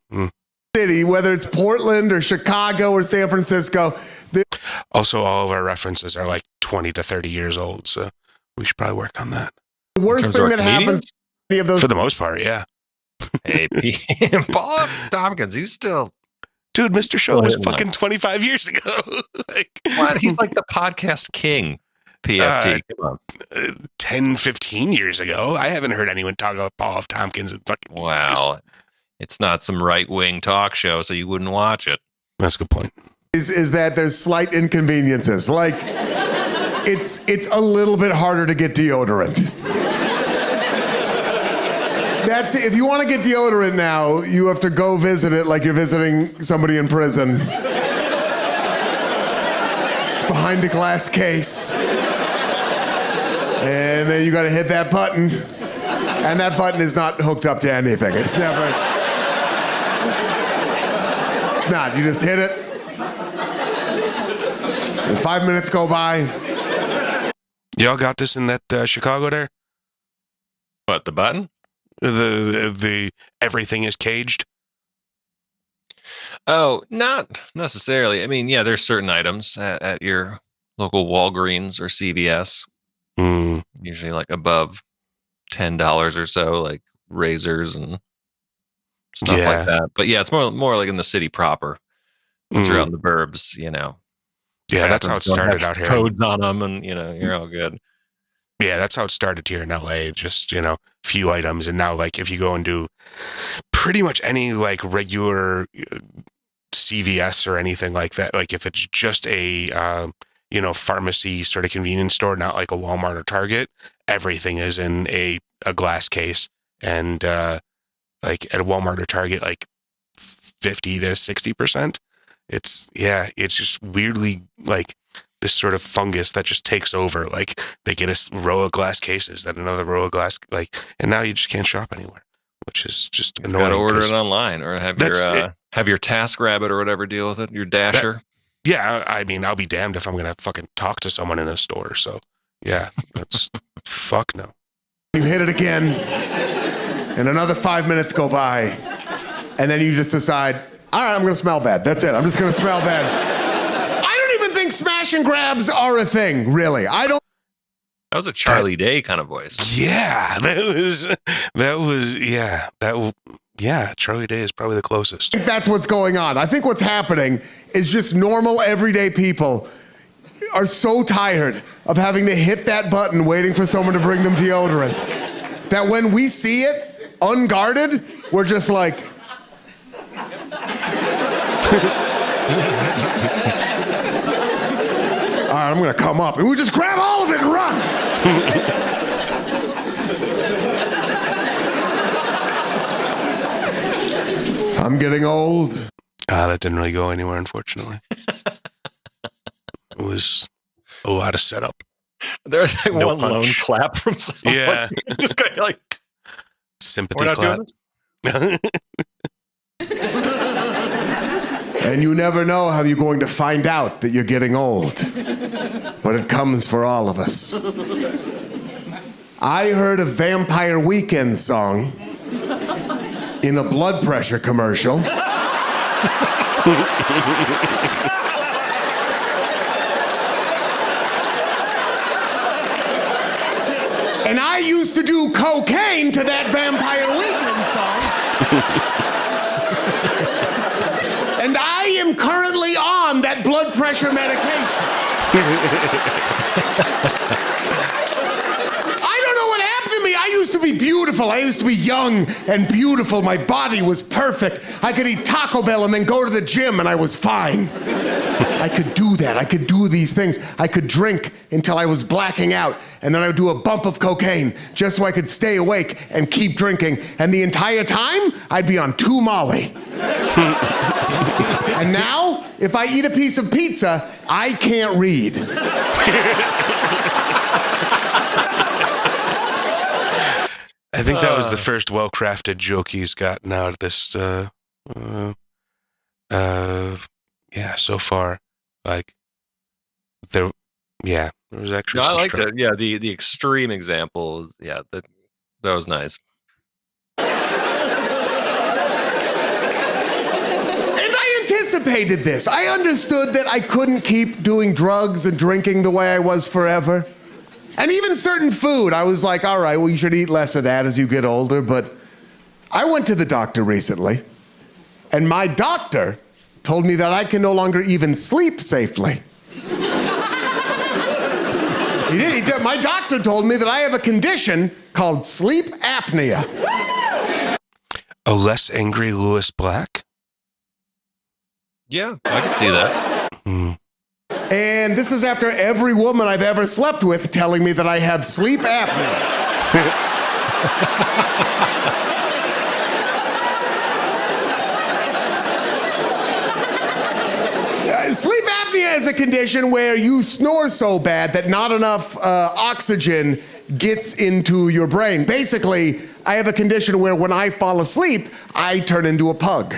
City, whether it's Portland or Chicago or San Francisco. Also, all of our references are like 20 to 30 years old, so we should probably work on that. The worst thing that happens to any of those. For the most part, yeah. Hey, Paul F. Tompkins, he's still. Dude, Mr. Show was fucking 25 years ago. Like, what? He's like the podcast king. PFT. Come on. 10, 15 years ago. I haven't heard anyone talk about Paul F. Tompkins in fucking years. It's not some right-wing talk show, so you wouldn't watch it. That's a good point. Is that there's slight inconveniences. Like, it's a little bit harder to get deodorant. That's if you want to get deodorant now, you have to go visit it like you're visiting somebody in prison. It's behind a glass case. And then you got to hit that button. And that button is not hooked up to anything. It's never. It's not. You just hit it. And 5 minutes go by. Y'all got this in that Chicago there? What, the button? The everything is caged? Oh, not necessarily. I mean, yeah, there's certain items at your local Walgreens or CVS. Usually like above $10 or so, like razors and stuff like that. But yeah, it's more like in the city proper. Once you're out in the burbs, you know. Yeah, that's how it started out here. Codes on them, and you know, you're all good. Yeah, that's how it started here in LA. Just, you know, few items. And now, like, if you go and do pretty much any, like, regular CVS or anything like that, like, if it's just a, you know, pharmacy sort of convenience store, not like a Walmart or Target, everything is in a glass case. And, like, at a Walmart or Target, like, 50 to 60%. It's just weirdly, like, this sort of fungus that just takes over. Like, they get a row of glass cases, then another row of glass, like, and now you just can't shop anywhere, which is just annoying. Got to order it online or have your TaskRabbit or whatever deal with it, your Dasher. I mean, I'll be damned if I'm going to fucking talk to someone in a store. So, yeah, that's fuck no. You hit it again, and another 5 minutes go by, and then you just decide, all right, I'm going to smell bad. That's it. I'm just going to smell bad. Smash and grabs are a thing, really. That was a Charlie Day kind of voice. Yeah, Charlie Day is probably the closest. I think that's what's going on. I think what's happening is just normal, everyday people are so tired of having to hit that button waiting for someone to bring them deodorant that when we see it unguarded, we're just like... All right, I'm going to come up. And we just grab all of it and run. I'm getting old. That didn't really go anywhere, unfortunately. It was a lot of setup. There's like No one punch. lone clap from someone. Yeah. Just kind of like, Sympathy we're not clap. doing And you never know how you're going to find out that you're getting old. But it comes for all of us. I heard a Vampire Weekend song in a blood pressure commercial. And I used to do cocaine to that Vampire Weekend song. And I am currently on that blood pressure medication. I don't know what happened to me. I used to be beautiful. I used to be young and beautiful. My body was perfect. I could eat Taco Bell and then go to the gym and I was fine. I could do that. I could do these things. I could drink until I was blacking out, and then I would do a bump of cocaine just so I could stay awake and keep drinking. And the entire time, I'd be on 2 Molly. And now, if I eat a piece of pizza, I can't read. I think that was the first well-crafted joke he's gotten out of this, so far. Like, there was actually. No, I some like str- that. Yeah, the extreme example. Yeah, that was nice. And I anticipated this. I understood that I couldn't keep doing drugs and drinking the way I was forever. And even certain food, I was like, all right, well, you should eat less of that as you get older. But I went to the doctor recently, and my doctor told me that I can no longer even sleep safely. He did. My doctor told me that I have a condition called sleep apnea. A less angry Lewis Black? Yeah, I can see that. And this is after every woman I've ever slept with telling me that I have sleep apnea. Sleep apnea is a condition where you snore so bad that not enough oxygen gets into your brain. Basically, I have a condition where when I fall asleep, I turn into a pug.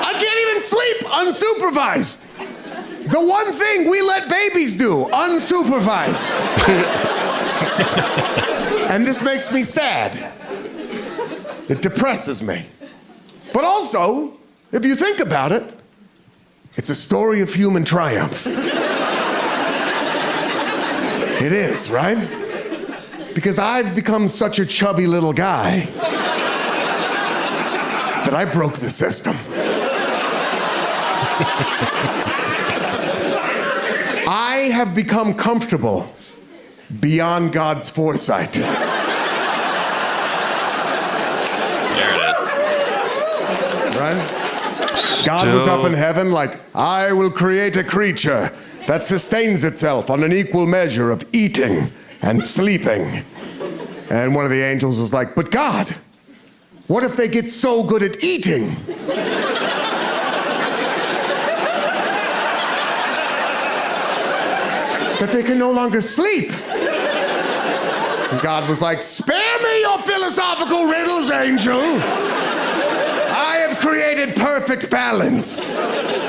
I can't even sleep unsupervised. The one thing we let babies do, unsupervised. And this makes me sad. It depresses me. But also, if you think about it, it's a story of human triumph. It is, right? Because I've become such a chubby little guy that I broke the system. I have become comfortable beyond God's foresight. There it is. Right? God was up in heaven like, I will create a creature that sustains itself on an equal measure of eating and sleeping. And one of the angels is like, but God, what if they get so good at eating that they can no longer sleep? And God was like, spare me your philosophical riddles, angel. I have created perfect balance.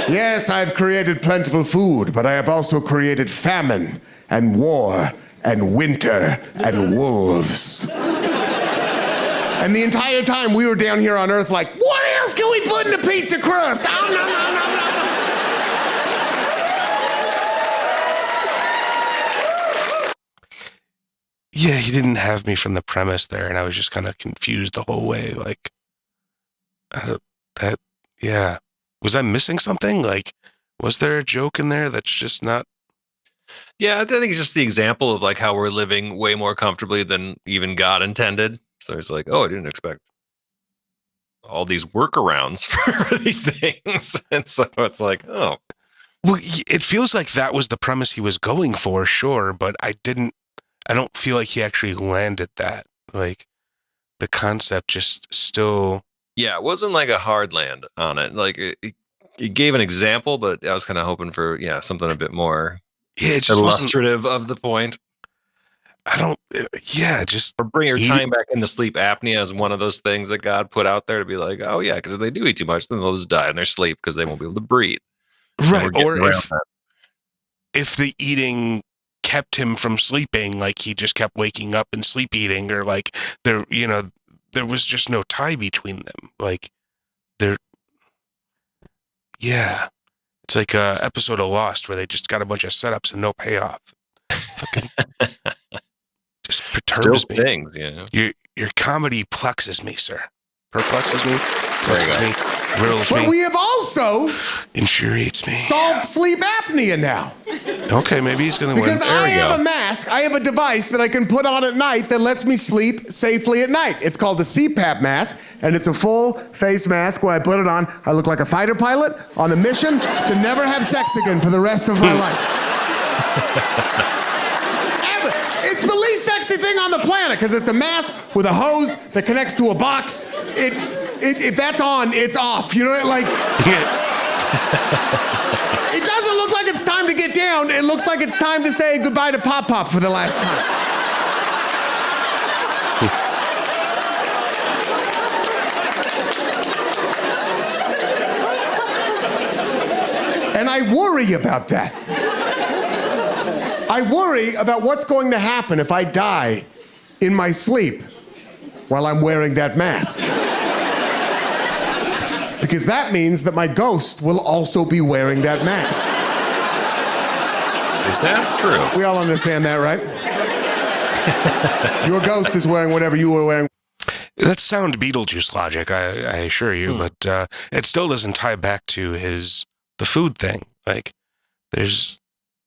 Yes, I have created plentiful food, but I have also created famine and war and winter and wolves. And the entire time we were down here on Earth like, what else can we put in a pizza crust? Oh, no, no, no, no, no. Yeah, he didn't have me from the premise there, and I was just kind of confused the whole way. Like, was I missing something? Like, was there a joke in there that's just not? Yeah, I think it's just the example of like how we're living way more comfortably than even God intended. So it's like, oh, I didn't expect all these workarounds for these things. And so it's like, oh. Well, it feels like that was the premise he was going for, sure, but I don't feel like he actually landed that. Like, the concept just still. Yeah, it wasn't like a hard land on it. Like, it gave an example, but I was kind of hoping for, something a bit more it just illustrative of the point. Just. Or bring your time back into sleep apnea as one of those things that God put out there to be like, oh, yeah, because if they do eat too much, then they'll just die in their sleep because they won't be able to breathe. Right, or if the eating kept him from sleeping, like he just kept waking up and sleep eating, or like there was just no tie between them. Like it's like a episode of Lost where they just got a bunch of setups and no payoff. Fucking just perturbs me. Things, yeah. Your comedy plexes me, sir. Perplexes me, plexes me, riddles me. But we have also infuriates me. Solved sleep apnea now. Okay, maybe he's going to win. Because I have a mask, I have a device that I can put on at night that lets me sleep safely at night. It's called the CPAP mask, and it's a full face mask. When I put it on, I look like a fighter pilot on a mission to never have sex again for the rest of my life. It's the least sex sexy thing on the planet because it's a mask with a hose that connects to a box. If that's on, it's off. You know, like. It doesn't look like it's time to get down. It looks like it's time to say goodbye to Pop Pop for the last time. And I worry about that. I worry about what's going to happen if I die in my sleep while I'm wearing that mask. Because that means that my ghost will also be wearing that mask. Is that true? We all understand that, right? Your ghost is wearing whatever you were wearing. That's sound Beetlejuice logic, I assure you, but it still doesn't tie back to the food thing. Like,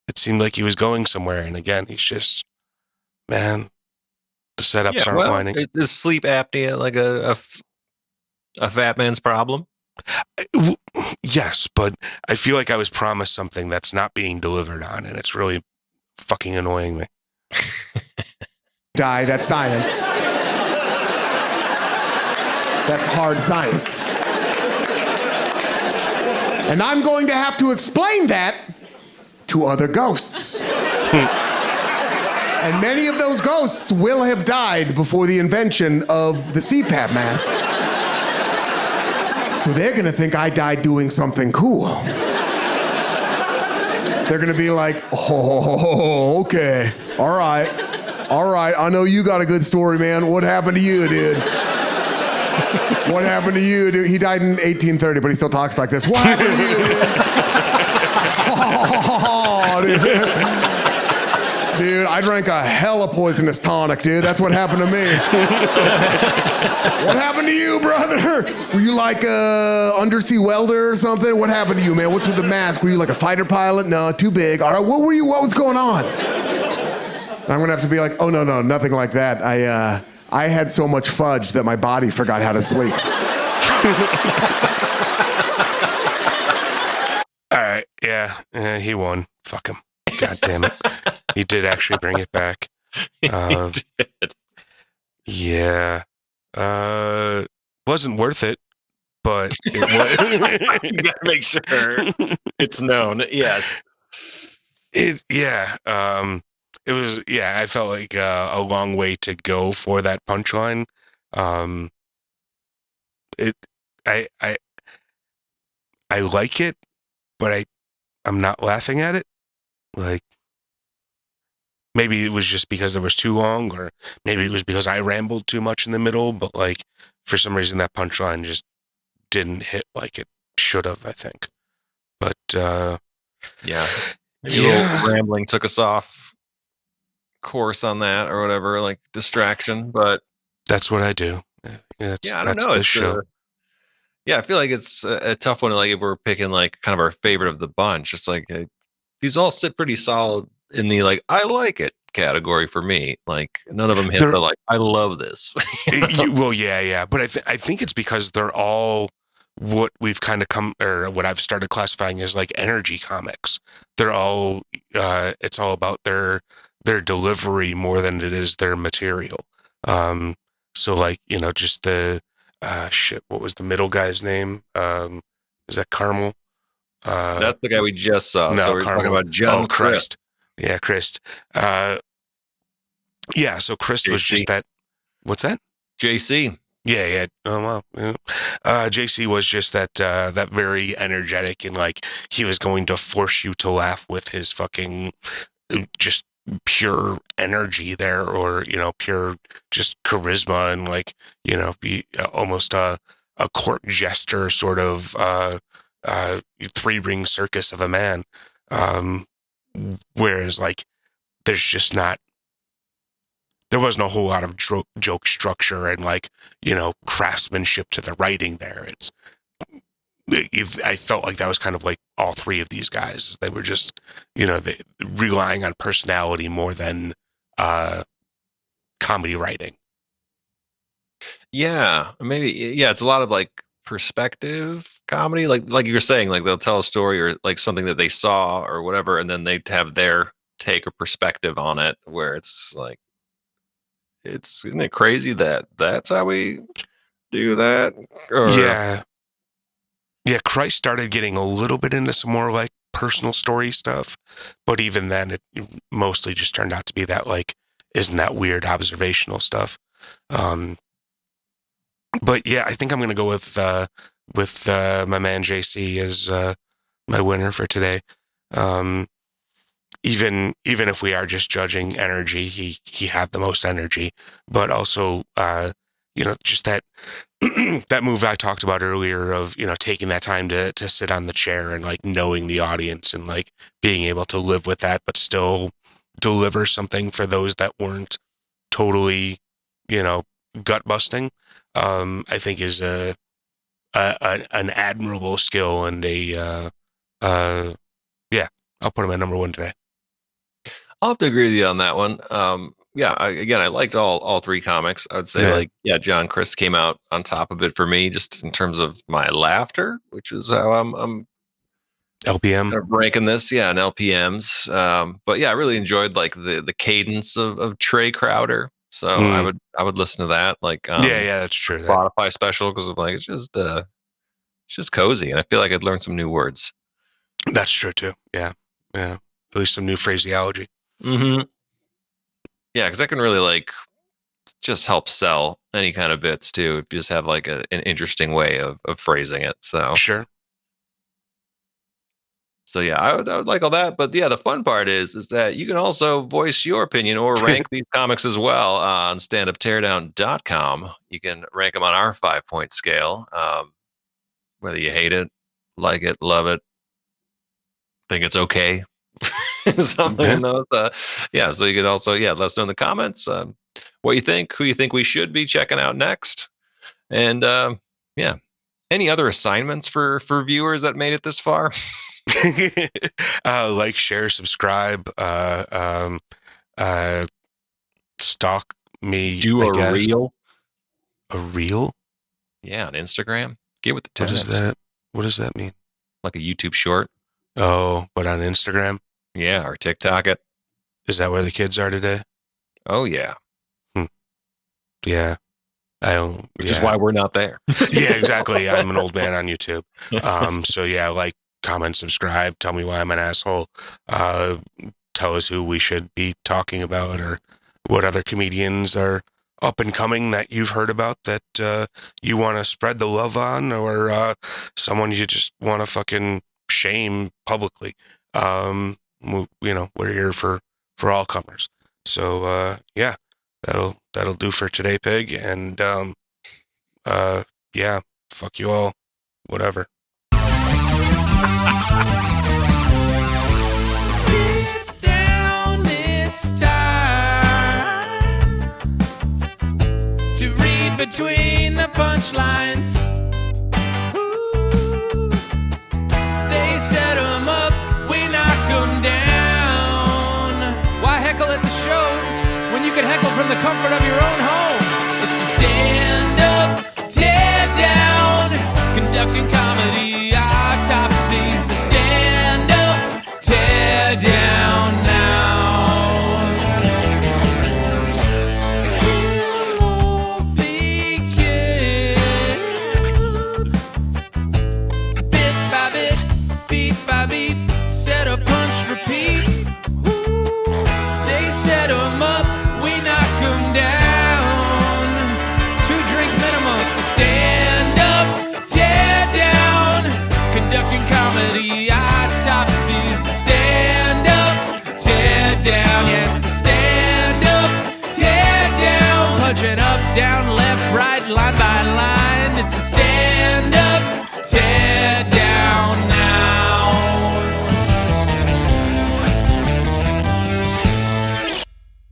it seemed like he was going somewhere, and again, he's just, man, the setups aren't lining. Is sleep apnea like a fat man's problem? Yes, but I feel like I was promised something that's not being delivered on, and it's really fucking annoying me. Die, that's science. That's hard science. And I'm going to have to explain that to other ghosts. And many of those ghosts will have died before the invention of the CPAP mask. So they're gonna think I died doing something cool. They're gonna be like, oh, okay, all right, I know you got a good story, man. What happened to you, dude? What happened to you, dude? He died in 1830, but he still talks like this. What happened to you, dude? Oh, dude. Dude, I drank a hella poisonous tonic, dude. That's what happened to me. What happened to you, brother? Were you like a undersea welder or something? What happened to you, man? What's with the mask? Were you like a fighter pilot? No, too big. All right, what were you? What was going on? And I'm gonna have to be like, oh, no, nothing like that. I had so much fudge that my body forgot how to sleep. All right, yeah, he won. Fuck him. God damn it. He did actually bring it back. He did. Yeah. Wasn't worth it, but it was. You gotta make sure it's known. Yeah. It was, I felt like a long way to go for that punchline. I like it, but I'm not laughing at it. Like, maybe it was just because it was too long, or maybe it was because I rambled too much in the middle, but like, for some reason that punchline just didn't hit like it should have, I think. But Yeah. Maybe a little rambling took us off course on that or whatever, like distraction, but that's what I do. I don't know. It's show. I feel like it's a tough one. Like if we're picking like kind of our favorite of the bunch, it's like these all sit pretty solid in the like I like it category for me. Like none of them hit the like I love this. Well, yeah, but I think it's because they're all what we've kind of come, or what I've started classifying as like energy comics. They're all it's all about their delivery more than it is their material. So like, just the what was the middle guy's name? Is that Karmel? That's the guy we just saw. No, so we're talking about John Crist. Yeah, Crist. So Crist was just that. What's that? JC. Yeah. Oh well. JC was just that very energetic, and like he was going to force you to laugh with his fucking just pure energy there, or pure just charisma, and like be almost a court jester sort of three-ring circus of a man. Whereas like there wasn't a whole lot of joke structure and like craftsmanship to the writing there. I felt like that was kind of like all three of these guys. They were just they relying on personality more than comedy writing. Yeah, maybe. Yeah, it's a lot of like perspective comedy, like you were saying, like they'll tell a story or like something that they saw or whatever, and then they have their take or perspective on it, where it's like isn't it crazy that that's how we do that? Or, Yeah, Crist started getting a little bit into some more like personal story stuff, but even then, it mostly just turned out to be that like, isn't that weird observational stuff? But yeah, I think I'm gonna go with my man JC as my winner for today. Even if we are just judging energy, he had the most energy, but also just that that move I talked about earlier of taking that time to sit on the chair and like knowing the audience and like being able to live with that, but still deliver something for those that weren't totally gut busting. I think is an admirable skill and I'll put him at number 1 today. I'll have to agree with you on that one. I liked all three comics. I would say John Crist came out on top of it for me, just in terms of my laughter, which is how I'm LPM kind of ranking this, and LPMs. But yeah, I really enjoyed like the cadence of Trae Crowder. So I would listen to that, like that's true. Spotify special, because I'm like it's just cozy, and I feel like I'd learn some new words. That's true too. Yeah. At least some new phraseology. Mm-hmm. Yeah, because that can really like just help sell any kind of bits too. If you just have like an interesting way of phrasing it. So sure. So yeah, I would like all that. But yeah, the fun part is that you can also voice your opinion or rank these comics as well on StandupTeardown.com. You can rank them on our 5-point scale. Whether you hate it, like it, love it, think it's okay. Something in those. So you could also let us know in the comments what you think, who you think we should be checking out next. And any other assignments for viewers that made it this far? Like, share, subscribe, stalk me. Do a reel. A reel? Yeah, on Instagram. Get with the times. What is that? What does that mean? Like a YouTube short. Oh, but on Instagram? Yeah, or TikTok it. Is that where the kids are today? Oh yeah. Yeah. I don't. Which is why we're not there. Yeah, exactly. I'm an old man on YouTube. So yeah, like, comment, subscribe, tell me why I'm an asshole, tell us who we should be talking about or what other comedians are up and coming that you've heard about that you want to spread the love on, or someone you just want to fucking shame publicly. We're here for all comers. So that'll do for today, Pig. And fuck you all, whatever. Sit down, it's time to read between the punchlines. Ooh. They set 'em up, we knock 'em down. Why heckle at the show when you can heckle from the comfort of your own home?